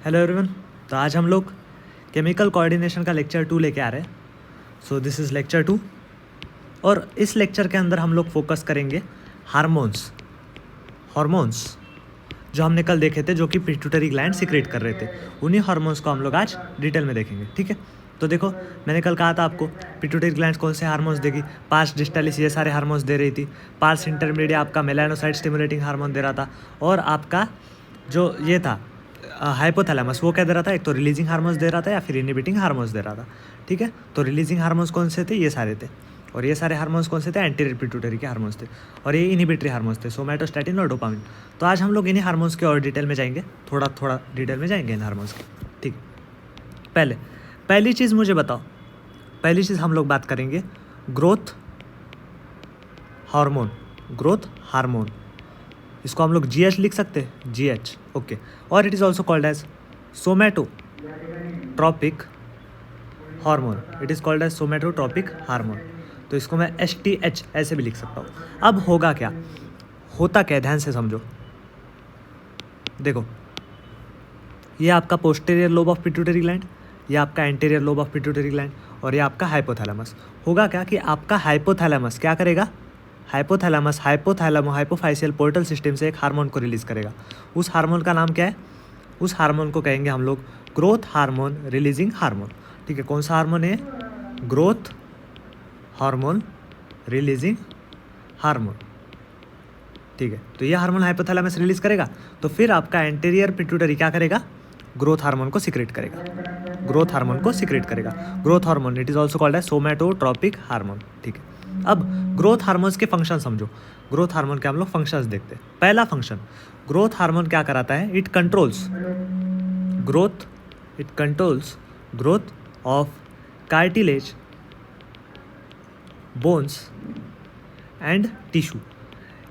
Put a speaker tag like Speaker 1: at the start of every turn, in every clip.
Speaker 1: Hello everyone. तो आज हम लोग केमिकल कोऑर्डिनेशन का लेक्चर 2 लेके आ रहे हैं। सो दिस इज़ लेक्चर 2 और इस लेक्चर के अंदर हम लोग फोकस करेंगे हार्मोन्स जो हमने कल देखे थे, जो कि पिट्यूटरी ग्लैंड सीक्रेट कर रहे थे। उन्हीं हार्मोन्स को हम लोग आज डिटेल में देखेंगे, ठीक है। तो देखो, मैंने कल कहा था आपको पिट्यूटरी ग्लैंड कौन से हार्मोन्स देगी। पार्स डिस्टालिस ये सारे हार्मोन्स दे रही थी। पार्स इंटरमीडिएट आपका मेलानोसाइट स्टिमुलेटिंग हार्मोन दे रहा था, और आपका जो ये था हाइपोथैलेमस, वो क्या दे रहा था, एक तो रिलीजिंग हार्मोन्स दे रहा था या फिर इनहिबिटिंग हार्मोन्स दे रहा था, ठीक है। तो रिलीजिंग हार्मोन्स कौन से थे, ये सारे थे। और ये सारे हार्मोन्स कौन से थे, एंटीरियर पिट्यूटरी के हार्मोन्स थे। और ये इनहिबिटरी हार्मोन्स थे, सोमैटोस्टैटिन और डोपामिन। तो आज हम लोग इन्हीं हार्मोन्स के और डिटेल में जाएंगे, थोड़ा थोड़ा डिटेल में जाएंगे इन हार्मोन्स के, ठीक। पहली चीज़ मुझे बताओ, पहली चीज़ हम लोग बात करेंगे ग्रोथ हार्मोन। इसको हम लोग GH लिख सकते हैं, GH, ओके। और it is also called as somatotropic hormone. तो इसको मैं STH ऐसे भी लिख सकता हूँ। अब होता क्या, ध्यान से समझो। देखो, ये आपका posterior lobe of pituitary gland, ये आपका anterior lobe of pituitary gland, और ये आपका हाइपोथैलेमस। होगा क्या कि आपका हाइपोथैलेमस क्या करेगा, हाइपोफाइशियल पोर्टल सिस्टम से एक हार्मोन को रिलीज़ करेगा। उस हार्मोन का नाम क्या है, उस हार्मोन को कहेंगे हम लोग ग्रोथ हार्मोन रिलीजिंग हार्मोन, ठीक है। कौन सा हार्मोन है, ग्रोथ हार्मोन रिलीजिंग हार्मोन, ठीक है। तो ये हार्मोन हाइपोथैलेमस रिलीज करेगा, तो फिर आपका एंटीरियर पिट्यूटरी क्या करेगा, ग्रोथ हार्मोन को सिक्रेट करेगा। Growth hormone it is also called as somatotropic hormone, ठीक है। अब ग्रोथ हार्मोन्स के फंक्शन समझो। ग्रोथ हार्मोन के हम लोग फंक्शंस देखते हैं। पहला फंक्शन, ग्रोथ हार्मोन क्या कराता है, it controls growth of cartilage, bones and tissue.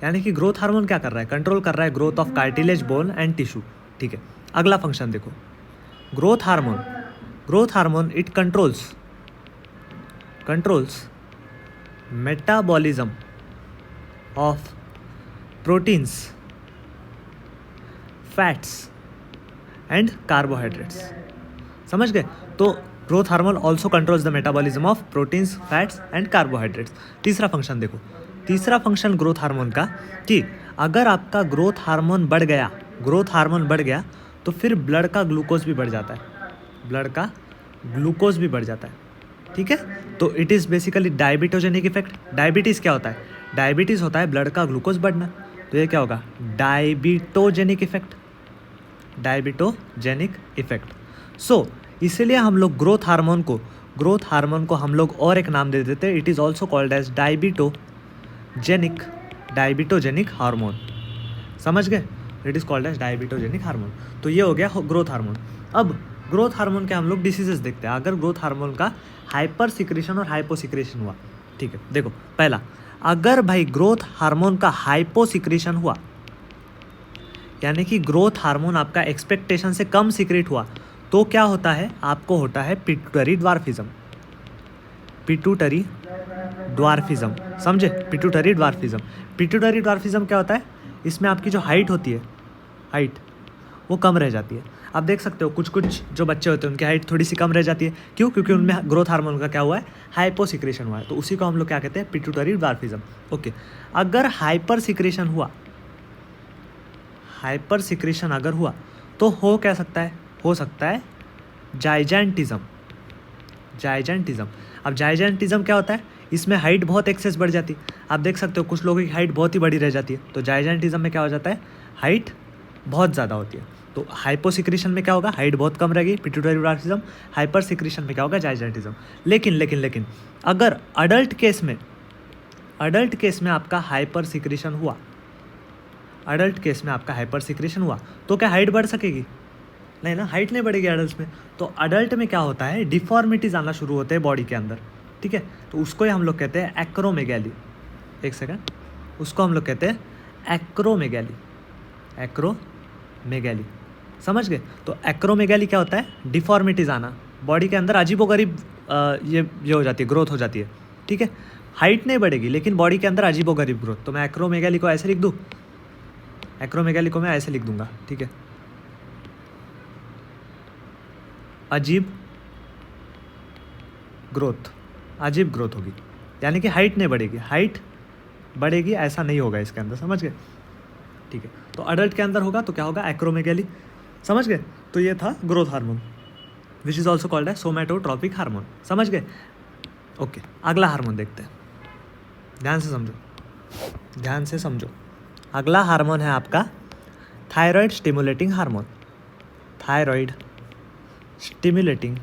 Speaker 1: यानी कि ग्रोथ हार्मोन क्या कर रहा है, कंट्रोल कर रहा है growth of cartilage, bone and tissue, ठीक है। अगला फंक्शन देखो, growth hormone it controls metabolism of proteins, fats and carbohydrates. समझ गए। तो growth hormone also controls the metabolism of proteins, fats and carbohydrates. तीसरा फंक्शन देखो, तीसरा फंक्शन ग्रोथ हार्मोन का, कि अगर आपका ग्रोथ हार्मोन बढ़ गया तो फिर ब्लड का ग्लूकोज भी बढ़ जाता है, ठीक है। तो it is basically diabetogenic effect. Diabetes क्या होता है, डायबिटीज़ होता है ब्लड का ग्लूकोज बढ़ना, तो ये क्या होगा, डायबिटोजेनिक इफेक्ट। सो इसीलिए हम लोग ग्रोथ हार्मोन को हम लोग और एक नाम दे देते हैं, it is also called as diabetogenic hormone. समझ गए, it is called as diabetogenic hormone. तो ये हो गया ग्रोथ हार्मोन। अब ग्रोथ हार्मोन के हम लोग डिसीजेस देखते हैं, अगर ग्रोथ हार्मोन का हाइपर सिक्रेशन और हाइपो सिक्रेशन हुआ, ठीक है। देखो, पहला, अगर भाई ग्रोथ हार्मोन का हाइपो सिक्रेशन हुआ, यानी कि ग्रोथ हार्मोन आपका एक्सपेक्टेशन से कम सिक्रेट हुआ, तो क्या होता है, आपको होता है पिट्यूटरी ड्वार्फिज्म। समझे, पिट्यूटरी ड्वार्फिज्म क्या होता है, इसमें आपकी जो हाइट होती है, वो कम रह जाती है। आप देख सकते हो कुछ जो बच्चे होते हैं उनकी हाइट थोड़ी सी कम रह जाती है, क्यों, क्योंकि उनमें ग्रोथ हार्मोन का क्या हुआ है, हाइपो सिक्रेशन हुआ है। तो उसी को हम लोग क्या कहते हैं, पिट्यूटरी ड्वार्फिज्म, ओके। अगर हाइपर सिक्रेशन अगर हुआ तो हो सकता है जाइजेंटिज्म। अब जाइजेंटिज्म क्या होता है, इसमें हाइट बहुत एक्सेस बढ़ जाती है। आप देख सकते हो कुछ लोगों की हाइट बहुत ही बड़ी रह जाती है, तो जाइजेंटिज्म में क्या हो जाता है, हाइट बहुत ज़्यादा होती है। तो हाइपोसिक्रेशन में क्या होगा, हाइट बहुत कम रहेगी, पिट्यूटरी ड्वार्फिज्म। हाइपर सिक्रेशन में क्या होगा, जाइजेंटिज्म। लेकिन अगर अडल्ट केस में आपका हाइपर सिक्रेशन हुआ, तो क्या हाइट बढ़ सकेगी, नहीं ना, हाइट नहीं बढ़ेगी एडल्ट में। तो अडल्ट में क्या होता है, डिफॉर्मिटीज आना शुरू होते हैं बॉडी के अंदर, ठीक है। तो उसको ही हम लोग कहते हैं एक्रोमेगैली। एक सेकंड, उसको हम लोग कहते हैं एक्रोमेगैली। समझ गए। तो एक्रोमेगैली क्या होता है, डिफॉर्मिटीज आना बॉडी के अंदर, अजीबोगरीब ये हो जाती है, ग्रोथ हो जाती है, ठीक है। हाइट नहीं बढ़ेगी लेकिन बॉडी के अंदर अजीबोगरीब ग्रोथ। तो मैं एक्रोमेगैली को ऐसे लिख दूँ, एक्रोमेगैली को मैं ऐसे लिख दूंगा, ठीक है। अजीब ग्रोथ होगी, यानी कि हाइट नहीं बढ़ेगी, हाइट बढ़ेगी ऐसा नहीं होगा इसके अंदर, समझ गए? ठीक है, तो अडल्ट के अंदर होगा तो क्या होगा, एक्रोमेगैली, समझ गए? तो ये था growth hormone which is also called है सोमैटोट्रॉपिक हार्मोन, समझ गए? ओके, अगला हार्मोन देखते हैं, ध्यान से समझो। अगला हार्मोन है आपका thyroid stimulating hormone. Thyroid stimulating,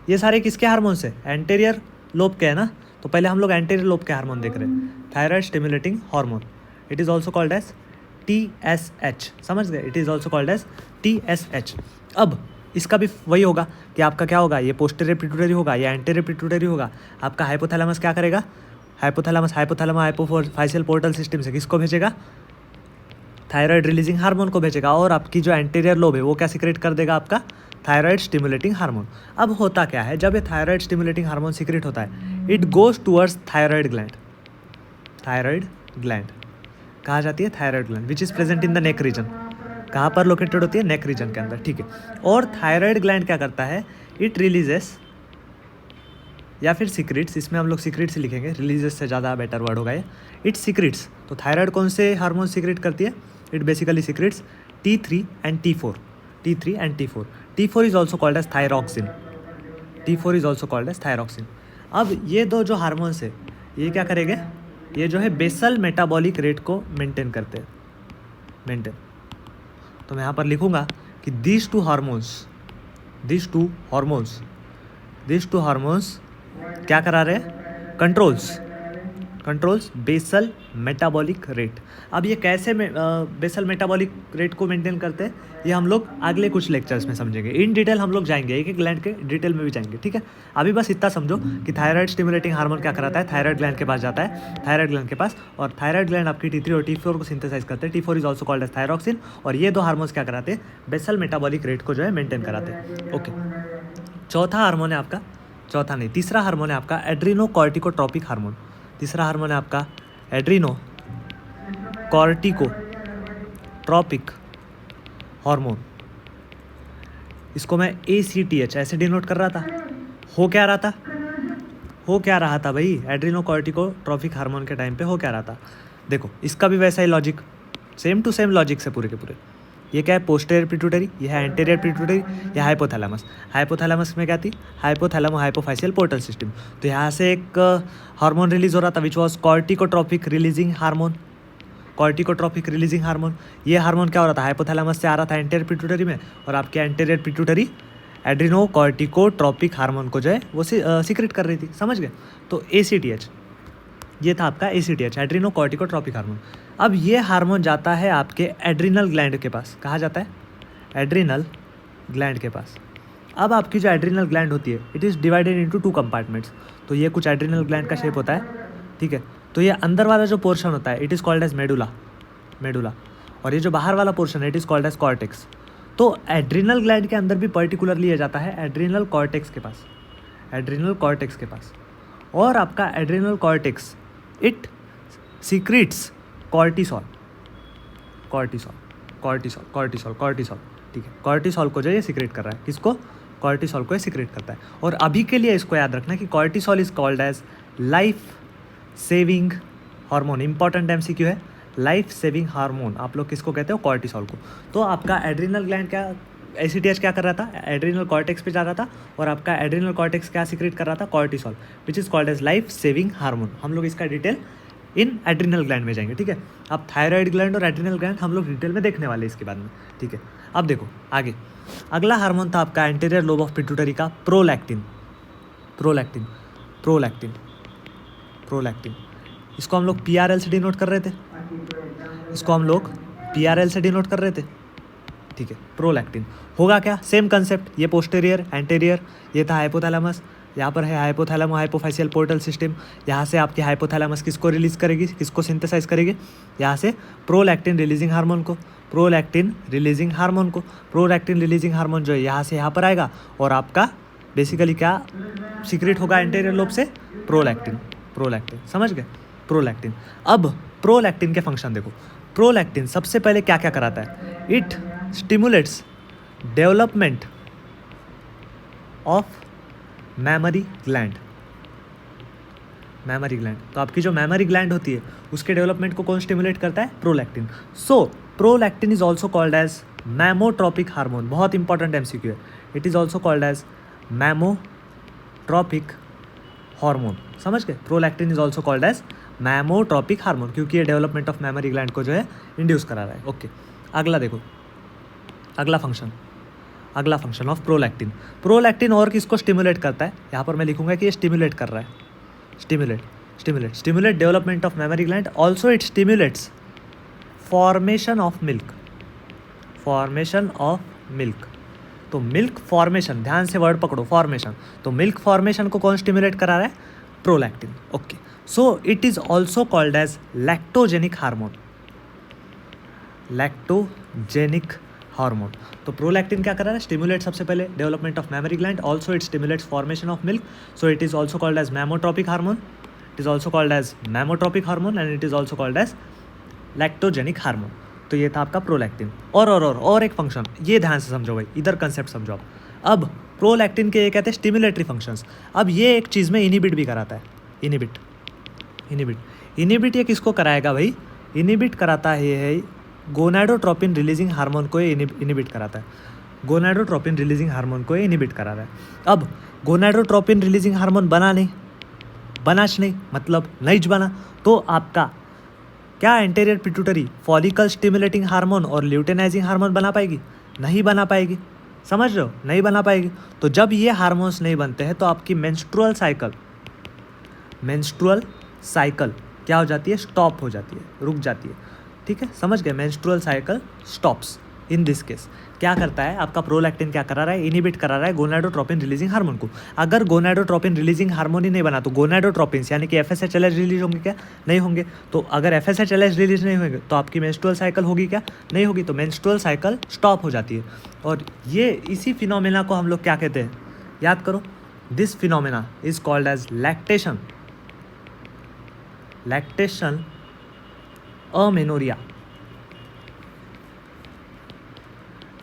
Speaker 1: ये सारे किसके हार्मोन से, एंटीरियर लोब के है ना, तो पहले हम लोग एंटीरियर लोब के हार्मोन देख रहे हैं। Thyroid stimulating hormone, it is also called as TSH, समझ गए? It is also called as TSH। अब इसका भी वही होगा कि आपका क्या होगा, ये पोस्टीरियर पिट्यूटरी होगा या एंटीरियर पिट्यूटरी होगा। आपका हाइपोथैलेमस क्या करेगा, हाइपोफाइशियल पोर्टल सिस्टम से किसको भेजेगा, थायराइड रिलीजिंग हार्मोन को भेजेगा, और आपकी जो एंटीरियर लोब है वो क्या सीक्रेट कर देगा, आपका थायराइड स्टिमुलेटिंग हार्मोन। अब होता क्या है, जब ये थायराइड स्टिमुलेटिंग हार्मोन सीक्रेट होता है, it goes towards thyroid gland. Thyroid gland कहा जाती है thyroid gland, which is present in the neck region. कहाँ पर लोकेटेड होती है, नेक रीजन के अंदर, ठीक है। और थायराइड ग्लैंड क्या करता है, इट रिलीजेस या फिर सीक्रेट्स, इसमें हम लोग सीक्रेट्स ही लिखेंगे, रिलीजेस से ज़्यादा बेटर वर्ड होगा ये, इट सीक्रेट्स। तो थायराइड कौन से हार्मोन सीक्रेट करती है, it basically secretes T3 and T4। T4 is also called as thyroxine. T4 is also called as thyroxine. अब ये दो जो हार्मोन्स है ये क्या करेंगे, ये जो है बेसल मेटाबॉलिक रेट को मेंटेन करते हैं, तो मैं यहाँ पर लिखूँगा कि these two hormones क्या करा रहे हैं, कंट्रोल्स बेसल मेटाबॉलिक रेट। अब ये कैसे बेसल मेटाबॉलिक रेट को मेंटेन करते हैं, ये हम लोग अगले कुछ लेक्चर्स में समझेंगे। इन डिटेल हम लोग जाएंगे, एक ग्लैंड के डिटेल में भी जाएंगे, ठीक है। अभी बस इतना समझो कि थायराइड स्टिमुलेटिंग हार्मोन क्या कराता है, थायराइड ग्लैंड के पास जाता है, थायराइड ग्लैंड के पास, और थायराइड ग्लैंड आपकी T3 और T4 को सिंथेसाइज करते हैं। T4 is also called as thyroxine, और ये दो हार्मोन्स क्या कराते हैं, बेसल मेटाबॉलिक रेट को जो है मेंटेन कराते हैं। ओके, तीसरा हार्मोन है आपका एड्रीनोकॉर्टिकोट्रॉपिक हार्मोन। तीसरा हार्मोन है आपका एड्रीनोकॉर्टिकोट्रॉपिक हार्मोन। इसको मैं ACTH ऐसे डिनोट कर रहा था। हो क्या रहा था भाई, एड्रीनोकॉर्टिकोट्रॉपिक हार्मोन के टाइम पे हो क्या रहा था, देखो इसका भी वैसा ही logic, same to same logic से पूरे के पूरे। ये क्या है, पोस्टीरियर पिट्यूटरी, ये है एंटीरियर पिट्यूटरी, ये हाइपोथैलेमस में क्या थी, हाइपोफाइशियल पोर्टल सिस्टम। तो यहाँ से एक हार्मोन रिलीज हो रहा था which was corticotropic releasing hormone. ये हार्मोन क्या हो रहा था, हाइपोथैलेमस से आ रहा था एंटीरियर पिट्यूटरी में, और आपके एंटीरियर पिट्यूटरी एड्रीनोकॉर्टिकोट्रॉपिक हार्मोन को जो है वो सीक्रेट कर रही थी, समझ गए? तो ACTH, ये था आपका ACTH, एड्रीनोकॉर्टिकोट्रॉपिक हार्मोन। अब ये हार्मोन जाता है आपके एड्रिनल ग्लैंड के पास। कहाँ जाता है, एड्रिनल ग्लैंड के पास। अब आपकी जो एड्रिनल ग्लैंड होती है, it is divided into 2 compartments. तो ये कुछ एड्रिनल ग्लैंड का शेप होता है, ठीक है। तो ये अंदर वाला जो पोर्शन होता है, it is called as medulla, और ये जो बाहर वाला पोर्शन है, it is called as cortex. तो एड्रिनल ग्लैंड के अंदर भी पर्टिकुलरली ये जाता है एड्रिनल कॉर्टेक्स के पास, और आपका adrenal cortex it secrets cortisol, ठीक है। कॉर्टिसॉल को जो ये सीक्रेट कर रहा है, किसको, कॉर्टिसॉल को ये सीक्रेट करता है। और अभी के लिए इसको याद रखना कि cortisol is called as life saving hormone. Important MCQ है, लाइफ सेविंग हार्मोन आप लोग किसको कहते हो, कॉर्टिसॉल को। तो आपका एड्रिनल ग्लैंड क्या, ACTH क्या कर रहा था, एड्रिनल कॉर्टेक्स पे जा रहा था, और आपका एड्रिनल कॉर्टेक्स क्या सीक्रेट कर रहा था, cortisol, which is called as life saving hormone. हम लोग इसका डिटेल इन एड्रिनल ग्लैंड में जाएंगे, ठीक है। अब थायराइड ग्लैंड और एड्रिनल ग्लैंड हम लोग डिटेल में देखने वाले हैं इसके बाद में, ठीक है। अब देखो आगे, अगला हार्मोन था आपका एंटीरियर लोब ऑफ पिट्यूटरी का प्रोलैक्टिन। इसको हम लोग PRL से डिनोट कर रहे थे, ठीक है। प्रोलैक्टिन होगा क्या, सेम कंसेप्ट, ये पोस्टीरियर एंटीरियर, ये था हाइपोथैलेमस, यहाँ पर है हाइपोथैलेमो हाइपोफाइशियल पोर्टल सिस्टम। यहाँ से आपकी हाइपोथैलेमस किसको रिलीज करेगी, किसको सिंथेसाइज करेगी, यहाँ से प्रोलैक्टिन रिलीजिंग हार्मोन जो है यहाँ से यहाँ पर आएगा, और आपका बेसिकली क्या सीक्रेट होगा एंटीरियर लोब से, प्रोलैक्टिन, समझ गए, प्रोलैक्टिन। अब प्रोलैक्टिन के फंक्शन देखो, प्रोलैक्टिन सबसे पहले क्या क्या कराता है, it stimulates development of mammary gland. Mammary gland, तो आपकी जो मैमरी ग्लैंड होती है उसके डेवलपमेंट को कौन स्टिमुलेट करता है? Prolactin. So prolactin is also called as mammotropic hormone. बहुत इंपॉर्टेंट एमसीक्यू है। It is also called as mammotropic hormone. समझ गए? Prolactin is also called as mammotropic hormone, क्योंकि ये डेवलपमेंट ऑफ मैमरी ग्लैंड को जो है इंड्यूस करा रहा है। ओके, अगला देखो, अगला फंक्शन ऑफ प्रोलैक्टिन। प्रोलैक्टिन और किसको स्टिमुलेट करता है? यहाँ पर मैं लिखूंगा कि ये स्टिमुलेट कर रहा है। Stimulate development of mammary gland. Also it stimulates formation of milk. तो मिल्क फॉर्मेशन, ध्यान से वर्ड पकड़ो, फॉर्मेशन। तो मिल्क फॉर्मेशन को कौन स्टिमुलेट करा रहा है? Prolactin. Okay, so it is also called as lactogenic hormone. तो प्रोलैक्टिन क्या कर रहा है? स्टिमुलेट सबसे पहले development of mammary gland, also it stimulates formation of milk, so it is also called as mammotropic hormone. And it is also called as lactogenic hormone. तो ये था आपका प्रोलैक्टिन। और एक फंक्शन, ये ध्यान से समझो भाई, इधर कंसेप्ट समझो आप। अब प्रोलैक्टिन के ये कहते हैं स्टिमुलेटरी फंक्शंस। अब ये एक चीज़ में इनिबिट भी कराता है। इनिबिट ये किसको कराएगा भाई? इनिबिट कराता है ये गोनाडोट्रोपिन रिलीजिंग हार्मोन को इनिबिट कराता है। अब गोनाडोट्रोपिन रिलीजिंग हार्मोन बना नहीं, मतलब नहीं बना, तो आपका क्या anterior pituitary follicle stimulating hormone और ल्यूटेनाइजिंग हार्मोन बना पाएगी? नहीं बना पाएगी। समझ रहे हो? नहीं बना पाएगी। तो जब ये हार्मोन्स नहीं बनते हैं तो आपकी मेंस्ट्रुअल साइकिल क्या हो जाती है? स्टॉप हो जाती है, रुक जाती है। ठीक है, समझ गए? Menstrual cycle stops in this case. क्या करता है आपका प्रोलैक्टिन? क्या करा रहा है? इनिबिट करा रहा है गोनाडोट्रोपिन रिलीजिंग हार्मोन को। अगर गोनाडोट्रोपिन रिलीजिंग हार्मोन ही नहीं बना तो गोनाडोट्रोपिन्स यानी कि FSH-LH रिलीज होंगे क्या? नहीं होंगे। तो अगर FSH-LH रिलीज नहीं होंगे तो आपकी मेंस्ट्रुअल साइकिल होगी क्या? नहीं होगी। तो मेंस्ट्रुअल साइकिल स्टॉप हो जाती है। और ये इसी फिनोमेना को हम लोग क्या कहते हैं? याद करो, this phenomena is called as lactation amenorrhea.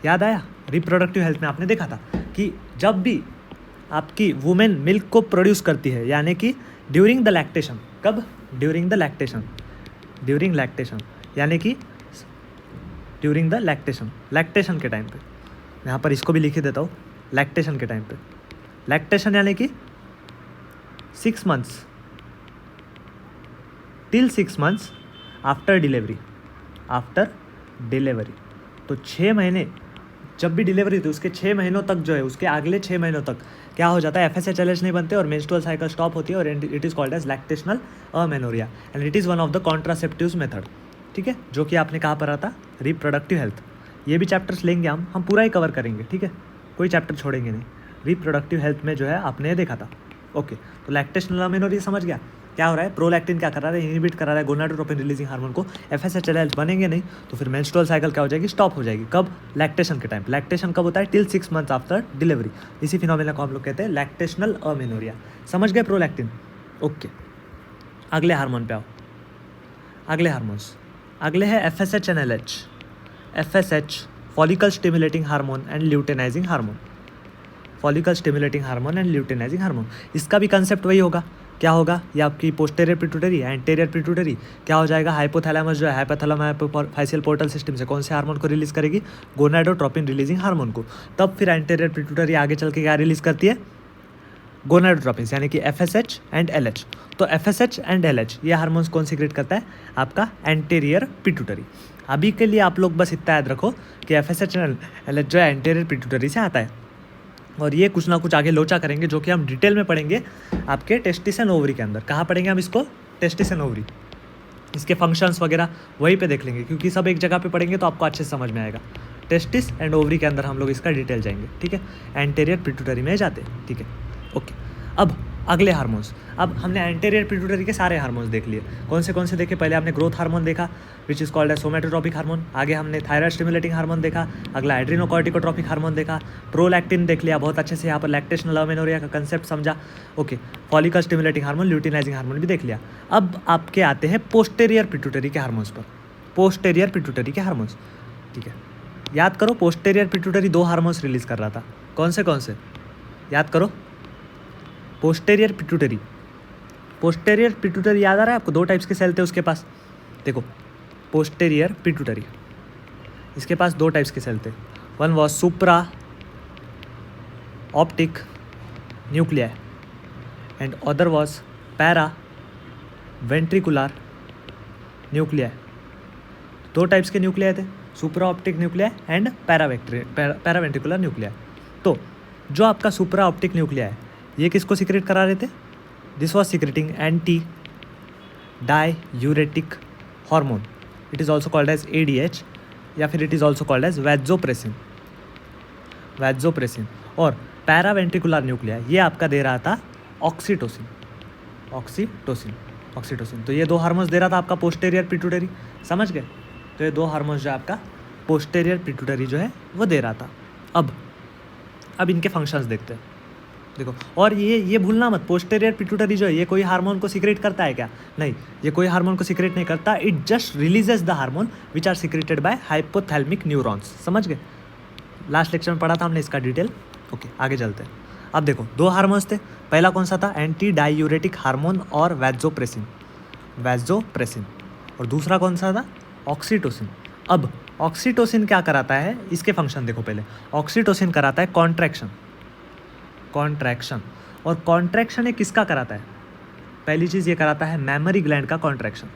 Speaker 1: याद आया? रिप्रोडक्टिव हेल्थ में आपने देखा था कि जब भी आपकी वुमेन मिल्क को प्रोड्यूस करती है, यानी कि ड्यूरिंग द लैक्टेशन। कब? ड्यूरिंग लैक्टेशन, यानी कि ड्यूरिंग द लैक्टेशन के टाइम पे। यहाँ पर इसको भी लिख देता हूँ, लैक्टेशन के टाइम पे। लैक्टेशन यानी कि 6 months till 6 months after delivery. तो 6 महीने जब भी डिलीवरी होती है उसके 6 महीनों तक जो है, उसके अगले 6 महीनों तक क्या हो जाता है? FSH-LH नहीं बनते और मेंस्ट्रुअल साइकिल स्टॉप होती है और it is called as lactational amenorrhea and it is one of the contraceptives method. ठीक है, जो कि आपने कहाँ पढ़ा था? Reproductive health. ये भी चैप्टर्स लेंगे हम पूरा ही कवर करेंगे। ठीक है, कोई चैप्टर छोड़ेंगे नहीं। रिप्रोडक्टिव हेल्थ में जो है आपने देखा था। ओके, तो लैक्टेशनल अमेनोरिया समझ गया क्या हो रहा है? प्रोलैक्टिन क्या कर रहा है? इनिबिट करा रहा है गोनाडोट्रोपिन रिलीजिंग हार्मोन को। FSH-LH बनेंगे नहीं तो फिर मेंस्ट्रुअल साइकिल क्या हो जाएगी? स्टॉप हो जाएगी। कब? लैक्टेशन के टाइम। लैक्टेशन कब होता है? Till 6 months after delivery. इसी फिनोमेना को हम लोग कहते हैं लैक्टेशनल अमेनोरिया। समझ गए प्रोलैक्टिन? ओके, अगले हार्मोन पे आओ। अगले है FSH-LH। FSH follicle stimulating hormone and luteinising hormone. इसका भी कंसेप्ट वही होगा। क्या होगा? ये आपकी पोस्टेरियर पिट्यूटरी, एंटेरियर पिट्यूटरी क्या हो जाएगा? हाइपोथैलेमस जो है, हाइपोथैलेमो-हाइपोफाइशियल पोर्टल सिस्टम से कौन से हार्मोन को रिलीज करेगी? गोनाडोट्रोपिन रिलीजिंग हार्मोन को। तब फिर एंटेरियर पिट्यूटरी आगे चल के क्या रिलीज करती है? गोनाडोट्रोपिन्स यानी कि FSH एंड LH। तो FSH एंड LH ये हार्मोन्स कौन सीक्रेट करता है? आपका एंटेरियर पिट्यूटरी। अभी के लिए आप लोग बस इतना याद रखो कि FSH एंड LH जो है एंटेरियर पिट्यूटरी से आता है और ये कुछ ना कुछ आगे लोचा करेंगे जो कि हम डिटेल में पढ़ेंगे आपके टेस्टिस एंड ओवरी के अंदर। कहाँ पढ़ेंगे हम इसको? Testis and ovary. इसके फंक्शंस वगैरह वहीं पे देख लेंगे, क्योंकि सब एक जगह पे पढ़ेंगे तो आपको अच्छे से समझ में आएगा। टेस्टिस एंड ओवरी के अंदर हम लोग इसका डिटेल जाएंगे। ठीक है, एंटेरियर पिट्यूटरी में जाते हैं। ठीक है, ओके। अब अगले हार्मोन्स। अब हमने एंटेरियर पिट्यूटरी के सारे हार्मोन्स देख लिए। कौन से देखे? पहले हमने ग्रोथ हार्मोन देखा which is called as somatotropic hormone. आगे हमने थायराइड स्टिमुलेटिंग हार्मोन देखा। अगला एड्रीनोकॉर्टिकोट्रोपिक हार्मोन देखा। प्रोलैक्टिन देख लिया बहुत अच्छे से। यहाँ पर लैक्टेशनल अमेनोरिया का कंसेप्ट समझा। Okay, follicle stimulating hormone, luteinizing hormone भी देख लिया। अब आपके आते हैं पोस्टेरियर पिट्यूटरी के हार्मोन्स पर। ठीक है, याद करो पोस्टेरियर पिट्यूटरी 2 हार्मोन्स रिलीज कर रहा था। कौन से? याद करो, पोस्टेरियर पिट्यूटरी। पोस्टेरियर पिट्यूटरी याद आ रहा है आपको? 2 टाइप्स के सेल थे उसके पास। देखो, पोस्टेरियर पिट्यूटरी, इसके पास 2 टाइप्स के सेल थे। One was supra optic nuclei and other was para ventricular nuclei. 2 types के न्यूक्लियाई थे, सुप्रा optic nuclei and paraventricular nuclei. तो जो आपका सुप्रा ऑप्टिक न्यूक्लियाई है, ये किसको सीक्रेट करा रहे थे? This was secreting anti diuretic hormone, it is also called as ADH, या फिर it is also called as vasopressin. और पैरावेंट्रिकुलर न्यूक्लियाई ये आपका दे रहा था ऑक्सीटोसिन। तो ये 2 हार्मोन्स दे रहा था आपका पोस्टेरियर पिट्यूटरी, समझ गए? तो ये 2 हार्मोन्स जो आपका पोस्टेरियर पिट्यूटरी जो है वो दे रहा था। अब इनके फंक्शंस देखते हैं। देखो, और ये भूलना मत, पोस्टेरियर पिट्यूटरी जो है ये कोई हार्मोन को सीक्रेट करता है क्या? नहीं, ये कोई हार्मोन को सीक्रेट नहीं करता। It just releases the hormone which are secreted by hypothalamic neurons. समझ गए? लास्ट लेक्चर में पढ़ा था हमने इसका डिटेल। ओके, आगे चलते हैं। अब देखो, 2 हार्मोन्स थे। पहला कौन सा था? एंटी डाययूरेटिक हार्मोन और वैज़ोप्रेसिन, और दूसरा कौन सा था? ऑक्सीटोसिन। अब ऑक्सीटोसिन क्या कराता है, इसके फंक्शन देखो पहले। ऑक्सीटोसिन कराता है कॉन्ट्रैक्शन, और कॉन्ट्रैक्शन ये किसका कराता है? पहली चीज़ ये कराता है मैमरी ग्लैंड का कॉन्ट्रैक्शन।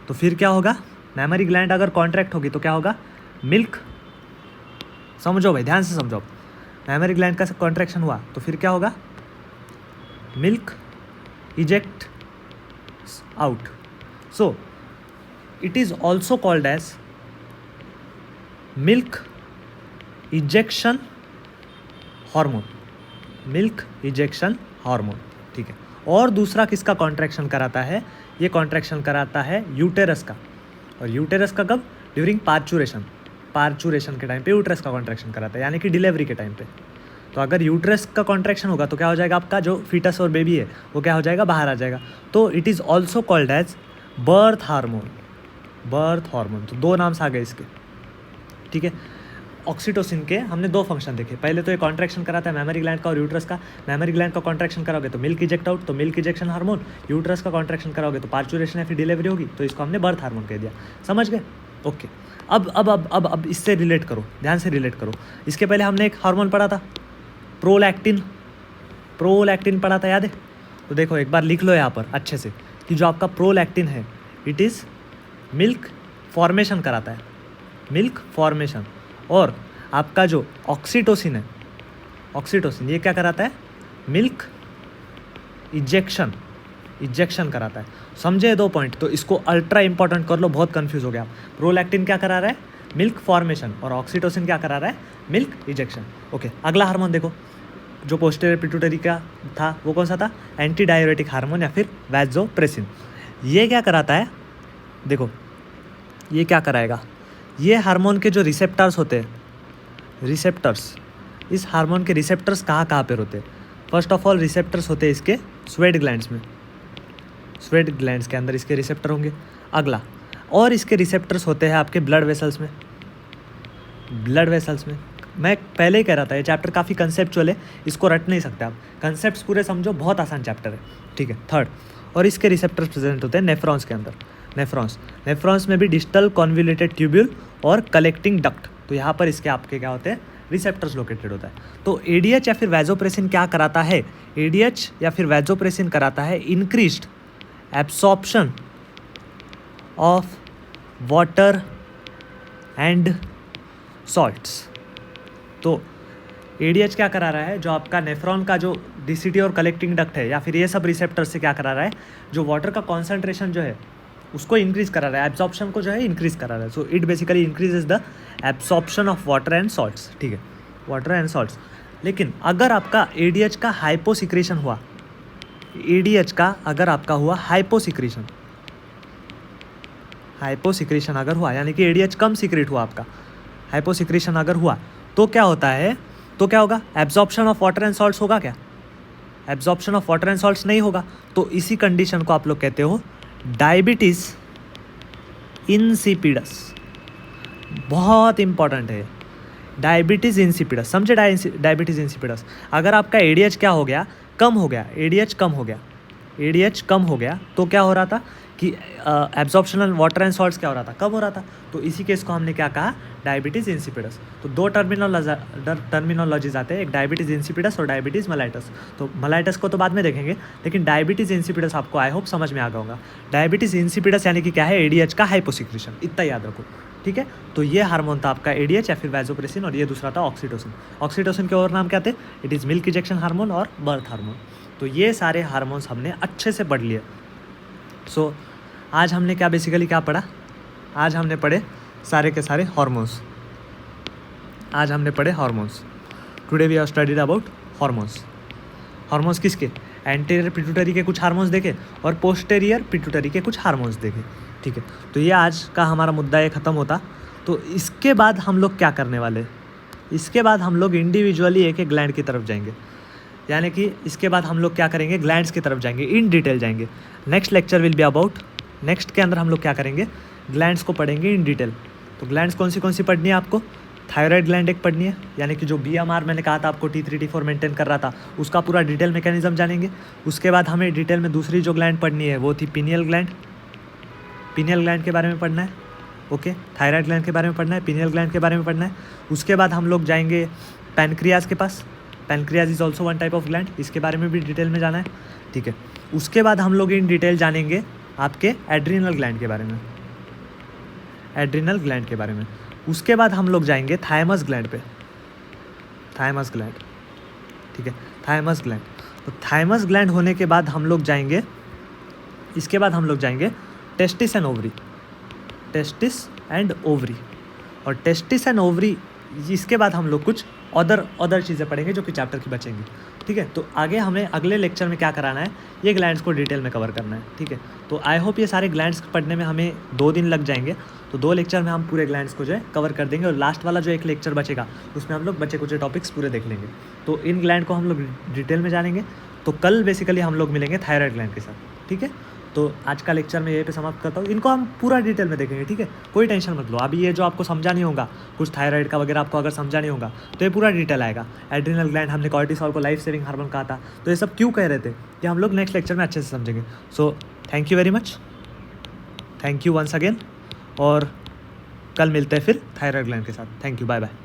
Speaker 1: तो फिर क्या होगा? मैमरी ग्लैंड अगर कॉन्ट्रैक्ट होगी तो क्या होगा? मिल्क, समझो भाई, ध्यान से समझो। मैमरी ग्लैंड का कॉन्ट्रैक्शन हुआ तो फिर क्या होगा? Milk eject out. So it is also called as milk ejection hormone, ठीक है। और दूसरा किसका कॉन्ट्रैक्शन कराता है? ये कॉन्ट्रैक्शन कराता है यूटेरस का। और यूटेरस का कब? ड्यूरिंग पार्चुरेशन के टाइम पे यूटेरस का कॉन्ट्रैक्शन कराता है, यानी कि डिलीवरी के टाइम पे। तो अगर यूटेरस का कॉन्ट्रैक्शन होगा तो क्या हो जाएगा? आपका जो फीटस और बेबी है वो क्या हो जाएगा? बाहर आ जाएगा। तो it is also called as birth hormone. तो 2 नाम्स आ गए इसके, ठीक है। ऑक्सीटोसिन के हमने 2 फंक्शन देखे। पहले तो ये कॉन्ट्रैक्शन कराता है मैमरी ग्लैंड का और यूट्रस का। मैमरी ग्लैंड का कॉन्ट्रैक्शन कराओगे तो मिल्क इजेक्ट आउट, तो मिल्क इजेक्शन हार्मोन। यूट्रस का कॉन्ट्रैक्शन कराओगे तो पार्चुरेशन या फिर डिलीवरी होगी, तो इसको हमने बर्थ हार्मोन कह दिया। समझ गए? ओके। अब इससे रिलेट करो, ध्यान से रिलेट करो। इसके पहले हमने एक हार्मोन पढ़ा था, प्रोलैक्टिन पढ़ा था, याद है? तो देखो एक बार लिख लो यहाँ पर अच्छे से कि जो आपका प्रोलैक्टिन है इट इज़ मिल्क फॉर्मेशन कराता है, और आपका जो ऑक्सीटोसिन है, ये क्या कराता है? मिल्क इजेक्शन कराता है। समझे 2 पॉइंट? तो इसको अल्ट्रा इंपॉर्टेंट कर लो, बहुत कंफ्यूज हो गया। प्रोलैक्टिन क्या करा रहा है? मिल्क फॉर्मेशन, और ऑक्सीटोसिन क्या करा रहा है? Milk ejection. ओके, अगला हार्मोन देखो जो पोस्टेरियर पिट्यूटरी का था, वो कौन सा था? एंटी डाययूरेटिक हार्मोन या फिर वैज़ोप्रेसिन। ये क्या कराता है? देखो ये क्या कराएगा? ये हार्मोन के जो रिसेप्टर्स होते हैं, इस हार्मोन के रिसेप्टर्स कहाँ पर होते हैं? फर्स्ट ऑफ ऑल रिसेप्टर्स होते हैं इसके स्वेट ग्लैंड्स में, स्वेट ग्लैंड्स के अंदर इसके रिसेप्टर होंगे। अगला, और इसके रिसेप्टर्स होते हैं आपके ब्लड वेसल्स में। मैं पहले ही कह रहा था ये चैप्टर काफ़ी कंसेप्चुअल है, इसको रट नहीं सकते आप। कंसेप्ट्स पूरे समझो, बहुत आसान चैप्टर है, ठीक है। थर्ड, और इसके रिसेप्टर्स प्रेजेंट होते हैं नेफ्रॉन्स के अंदर। नेफ्रॉन्स में भी डिस्टल कॉन्वोल्यूटेड ट्यूब्यूल और कलेक्टिंग डक्ट, तो यहाँ पर इसके आपके क्या होते हैं? रिसेप्टर्स लोकेटेड होता है। तो ADH या फिर वैज़ोप्रेसिन क्या कराता है? ADH या फिर वैज़ोप्रेसिन कराता है increased absorption of water and salts. तो ADH क्या करा रहा है? जो आपका नेफ्रॉन का जो DCT और कलेक्टिंग डक्ट है या फिर ये सब रिसेप्टर से क्या करा रहा है? जो वाटर का कॉन्सेंट्रेशन जो है उसको इंक्रीज करा रहा है, एब्जॉर्प्शन को जो है इंक्रीज करा रहा है। So it basically increases the absorption of water and salts, ठीक है, वाटर एंड सॉल्ट्स। लेकिन अगर आपका ADH का हाइपोसिक्रेशन हुआ, हाइपोसिक्रेशन अगर हुआ, यानी कि ADH कम सीक्रेट हुआ आपका, हाइपोसिक्रेशन अगर हुआ तो क्या होता है? तो क्या होगा? Absorption of water and salts होगा क्या? Absorption of water and salts नहीं होगा। तो इसी कंडीशन को आप लोग कहते हो डायबिटीज़ इंसिपिडस। बहुत इंपॉर्टेंट है, डायबिटीज़ इंसिपिडस, समझे डायबिटीज़ इंसिपिडस। अगर आपका एडीएच क्या हो गया, कम हो गया, एडीएच कम हो गया, एडीएच कम हो गया तो क्या हो रहा था कि एब्जॉर्प्शनल वाटर एंड सॉल्ट्स क्या हो रहा था, कम हो रहा था। तो इसी केस को हमने क्या कहा, डायबिटीज़ इंसिपिडस। तो दो टर्मिनोलॉजीज आते हैं, एक डायबिटीज़ इंसिपिडस और डायबिटीज़ मेलाइटस। तो मेलाइटस को तो बाद में देखेंगे, लेकिन डायबिटीज़ इंसिपिडस आपको आई होप समझ में आ गया होगा। डायबिटीज़ इंसिपिडस यानी कि क्या है, एडीएच का हाइपोसिक्रेशन, इतना याद रखो, ठीक है। तो ये हार्मोन था आपका एडीएच या फिर वैसोप्रेसिन, और ये दूसरा था ऑक्सीटोसिन। ऑक्सीटोसिन के और नाम क्या थे, it is milk ejection hormone और बर्थ हार्मोन। तो ये सारे हार्मोन्स हमने अच्छे से पढ़ लिए। सो आज हमने क्या बेसिकली क्या पढ़ा, आज हमने पढ़े सारे के सारे हार्मोन्स। आज हमने पढ़े hormones. Today we have studied about hormones. Hormones किसके, एंटीरियर पिट्यूटरी के कुछ हार्मोन्स देखे और पोस्टेरियर पिट्यूटरी के कुछ हार्मोन्स देखे, ठीक है। तो ये आज का हमारा मुद्दा ये ख़त्म होता। तो इसके बाद हम लोग क्या करने वाले, इसके बाद हम लोग इंडिविजुअली एक एक ग्लैंड की तरफ जाएंगे, यानी कि इसके बाद हम लोग क्या करेंगे, ग्लैंड्स की तरफ जाएंगे, इन डिटेल जाएंगे। Next lecture will be about, next के अंदर हम लोग क्या करेंगे, ग्लैंड्स को पढ़ेंगे इन डिटेल। तो ग्लैंड्स कौन सी पढ़नी है आपको, थायराइड ग्लैंड एक पढ़नी है, यानी कि जो बीएमआर मैंने कहा था आपको T3 T4 मेंटेन कर रहा था, उसका पूरा डिटेल मैकेनिज्म जानेंगे। उसके बाद हमें डिटेल में दूसरी जो ग्लैंड पढ़नी है वो थी पीनियल ग्लैंड। पीनियल ग्लैंड के बारे में पढ़ना है, ओके। थायराइड ग्लैंड के बारे में पढ़ना है, पीनियल ग्लैंड के बारे में पढ़ना है। उसके बाद हम लोग जाएंगे पैनक्रियाज के पास। Pancreas is also one type of gland, इसके बारे में भी डिटेल में जाना है, ठीक है। उसके बाद हम लोग इन डिटेल जानेंगे आपके एड्रिनल ग्लैंड के बारे में, एड्रिनल ग्लैंड के बारे में। उसके बाद हम लोग जाएंगे थायमस ग्लैंड पे, थायमस ग्लैंड, ठीक है, थायमस ग्लैंड। तो थायमस ग्लैंड होने के बाद हम लोग जाएंगे, इसके बाद हम लोग जाएंगे testis and ovary, testis and ovary. और टेस्टिस एंड ओवरी, इसके बाद हम लोग कुछ अदर चीज़ें पढ़ेंगे जो कि चैप्टर की बचेंगी, ठीक है। तो आगे हमें अगले लेक्चर में क्या कराना है, ये ग्लैंड्स को डिटेल में कवर करना है, ठीक है। तो आई होप ये सारे ग्लैंड्स पढ़ने में हमें 2 दिन लग जाएंगे। तो 2 लेक्चर में हम पूरे ग्लैंड्स को जो है कवर कर देंगे, और लास्ट वाला जो एक लेक्चर बचेगा उसमें हम लोग बचे कुछ टॉपिक्स पूरे देख लेंगे। तो इन ग्लैंड को हम लोग डिटेल में जानेंगे। तो कल बेसिकली हम लोग मिलेंगे थायराइड ग्लैंड के साथ, ठीक है। तो आज का लेक्चर मैं यहीं पे समाप्त करता हूँ। इनको हम पूरा डिटेल में देखेंगे, ठीक है, कोई टेंशन मत लो। अभी ये जो आपको समझा नहीं होगा, कुछ थायराइड का वगैरह आपको अगर समझा नहीं होगा, तो ये पूरा डिटेल आएगा। एड्रिनल ग्लैंड हमने कॉर्टिसोल को लाइफ सेविंग हार्मोन कहा था, तो ये सब क्यों कह रहे थे कि हम लोग नेक्स्ट लेक्चर में अच्छे से समझेंगे। So thank you very much, thank you once again, और कल मिलते हैं फिर थायराइड ग्लैंड के साथ। Thank you, bye bye.